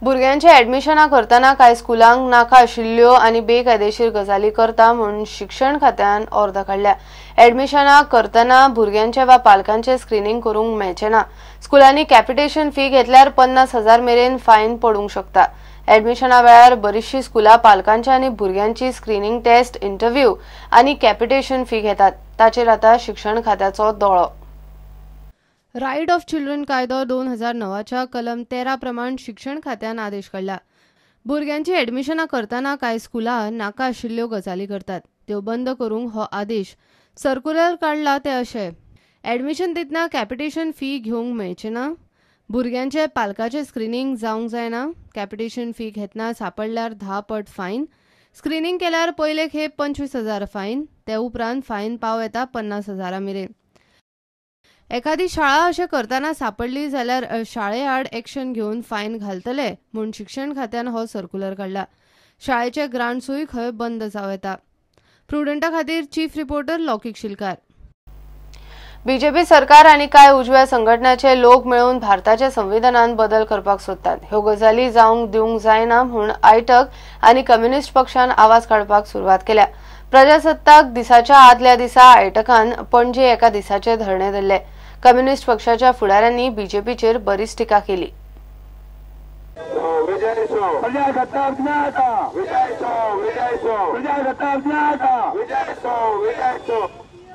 भुरग्यांचे ऍडमिशना करताना कांय स्कुलांक नाका आशिल्ल्यो आनी बेकायदेशीर गजाली करता म्हणून शिक्षण खात्यान ऑर्डर काडल्या। ऍडमिशना करताना भुरग्यांचे वा पालकांचे स्क्रीनिंग करूंक मेळचे ना। स्कुलांनी कॅपिटेशन फी घेतल्यार 50,000 मेरेन फायन पडूंक शकता। ऍडमिशना वेळार बरीचशी स्कुलां पालकांची आनी भुरग्यांची स्क्रीनिंग टेस्ट, इंटरव्यू आनी कॅपिटेशन फी घेतात। ताचेर आतां शिक्षण खात्याचो दोळो। राईट ऑफ चिल्ड्रन कायदो 2009च्या कलम 13 प्रमाण शिक्षण खात्यान आदेश काढला। भुरग्यांची ऍडमिशना करताना कांय स्कुलां नाका आशिल्ल्यो गजाली करतात, त्यो बंद करूंक हो आदेश सर्क्युलर काढला। ते अशे ऍडमिशन दितना कॅपिटेशन फी घेवंक मेळचे ना, भुरग्यांचे पालकाचे स्क्रीनिंग जावंक जायना, कॅपिटेशन फी घेतना सापडल्यार 10 पट फायन, स्क्रीनिंग केल्यार पयले खेप 25,000 फायन, ते उपरांत फायन पाव येता 50,000 मेरेन। एखादी शाळा अशें करताना सापडली जाल्यार शाळे आड एक्शन घेवन फायन घालतले म्हूण शिक्षण खात्यान हो सर्क्युलर काढला। शाळेचे ग्रांट्सूय खंय बंद जावं येता। प्रुडंटा खातीर चीफ रिपोर्टर लौकीक शिलकार। बीजेपी सरकार आनी कांय उजव्या संघटनांचे लोक मेळून भारताच्या संविधानांत बदल करपाक सोदतात। ह्यो गजाली जावंक दिवंक जायना म्हूण आयटक आनी कम्युनिस्ट पक्षान आवाज काडपाक सुरवात केल्या। प्रजासत्ताक दिसाच्या आदल्या दिसा आयटकान पणजे एका दिसाचे धरणे धरले। कम्युनिस्ट पक्षाच्या फुडाऱ्यांनी बीजेपीचेर बरीच टिका केली।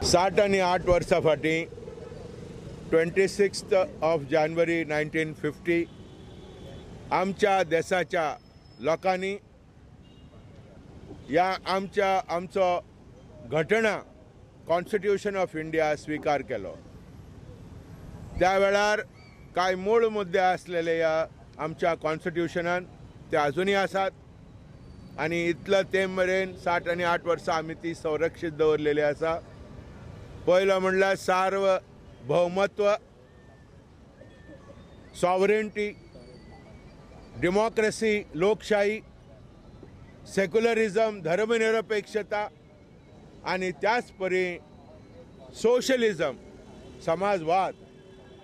7 आणि 8 वर्सां फाटीं 26 जानेवारी 1950 आमच्या देशाच्या लोकांनी आमचो घटना कॉन्स्टिट्यूशन ऑफ इंडिया स्वीकार केलो। त्या वेळार कांय मूळ मुद्दे आसलेले ह्या आमच्या कॉन्स्टिट्यूशनान ते अजूनही आसात आनी इतलो ते मेरेन 7 आणि 8 वर्सां आमी ती संरक्षीत दवरलेली आसा। पयलो म्हणल्यार सार्वभौमत्व, सॉवरेंटी, डेमोक्रेसी, लोकशाही, सेक्युलरिझम, धर्मनिरपेक्षता आनी त्याच परी सोशलिझम, समाजवाद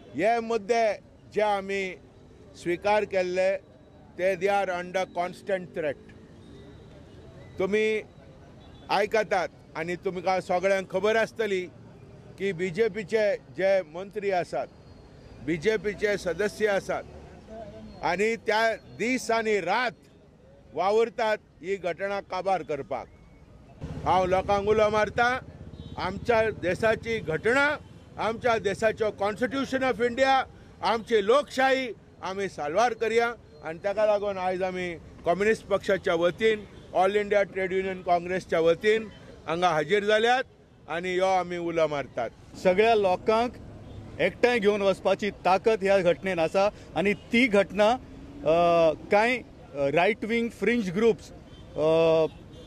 हे मुद्दे जे आमी स्वीकार केल्ले ते they are under constant threat. तुम्ही आयकतात आनी तुमकां सगळ्यांक खबर आसतली की बीजेपीचे जे मंत्री आसात, बीजेपीचे सदस्य आसात आनी त्या दीस आनी रात वावुरतात ही घटना काबार करपाक। हांव लोकांक उलो मारता, आमच्या देशाची घटना, आमच्या देशाचो कॉन्स्टिट्यूशन ऑफ इंडिया, आमची लोकशाही आमी साल्वार करया। आनी ताका लागून आयज आमी कम्युनिस्ट पक्षाच्या वतीन, ऑल इंडिया ट्रेड युनियन काँग्रेसच्या वतीन हांगा हाजीर जाल्यात आनी ह्यो आमी उलो मारतात। सगळ्या लोकांक एकठांय घेवन वचपाची ताकद ह्या घटनेन आसा आनी ती घटना कांय रायट विंग फ्रिंज ग्रुप्स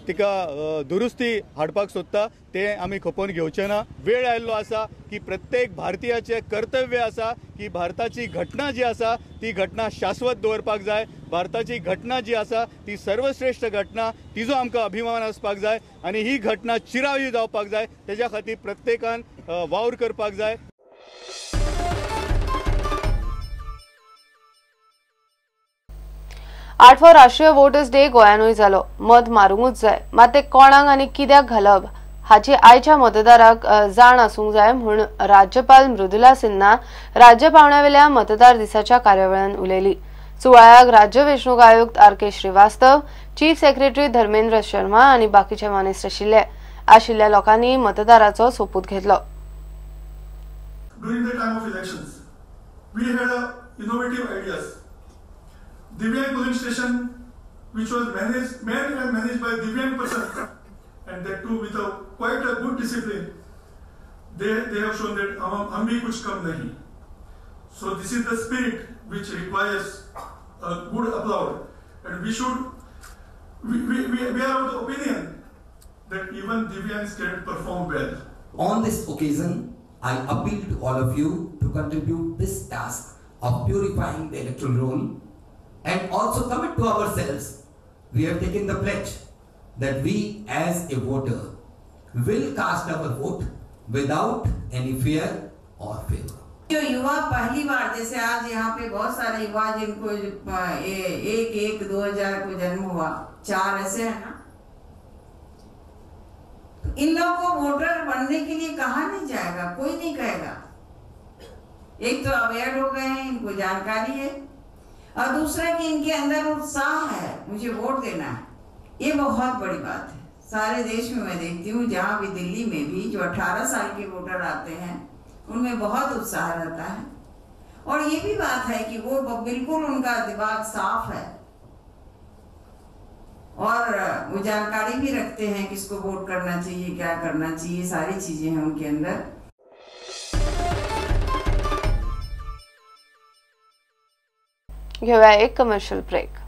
तिका दुरुस्ती हाडपाक सोदता ते आमी खपोवन घेवचे ना। वेळ आयिल्लो आसा की प्रत्येक भारतीयाचे कर्तव्य आसा की भारताची घटना जी आसा ती घटना शाश्वत दवरपाक जाय। भारताची घटना जी आसा ती सर्वश्रेष्ठ घटना, तिजो आमकां अभिमान आसपाक जाय आनी ही घटना चिरावी जावपाक जाय, तेज्या खातीर प्रत्येकान वावर करपाक जाय। 8वो राष्ट्रीय वोटर्स डे गोंयानूय जालो। मत मारूंकूच जाय, मात ते कोणाक आनी कित्याक घालप हाची आयच्या मतदाराक जाण आसूंक जाय म्हूण राज्यपाल मृदुला सिन्हा राज्य पावण्यावेल्या मतदार दिसाच्या कार्यावळीन उलयली। सुवाळ्याक राज्य वेंचणूक आयुक्त R K. Shrivastava, chief secretary Dharmendra Sharma आनी बाकीचे मानेस्त आशिल्ल्या लोकांनी मतदाराचो सोपूत घेतलो। During the time of elections, we had innovative ideas. Divyang polling station, which was managed by Divyang person, and that too with quite a good discipline. They have shown that hum bhi kuch kam nahi. So this is the spirit which requires a good applaud, and we are of the opinion that even Divyangs can perform well. On this occasion, I appeal to all of you to contribute this task of purifying the electoral roll and also commit to ourselves. We have taken the pledge that we as a voter will cast our vote without any fear or favor. जो युवा पहली बार, जैसे आज यहाँ पे बहुत सारे युवा जिनको 1/1/2000 को जन्म हुआ, 4 ऐसे है ना, तो इन लोगों को वोटर बनने के लिए कहा नहीं जाएगा, कोई नहीं कहेगा। एक तो अवेयर हो गए हैं, इनको जानकारी है, और दूसरा कि इनके अंदर उत्साह है, मुझे वोट देना है। ये बहुत बड़ी बात है। सारे देश में मैं देखती हूँ, जहाँ भी दिल्ली में भी जो 18 साल के वोटर आते हैं उनमें बहुत उत्साह रहता है। और ये भी बात है कि वो बिल्कुल उनका दिमाग साफ है और वो जानकारी भी रखते हैं किसको वोट करना चाहिए, क्या करना चाहिए, सारी चीजें हैं उनके अंदर। घेऊया एक कमर्शियल ब्रेक।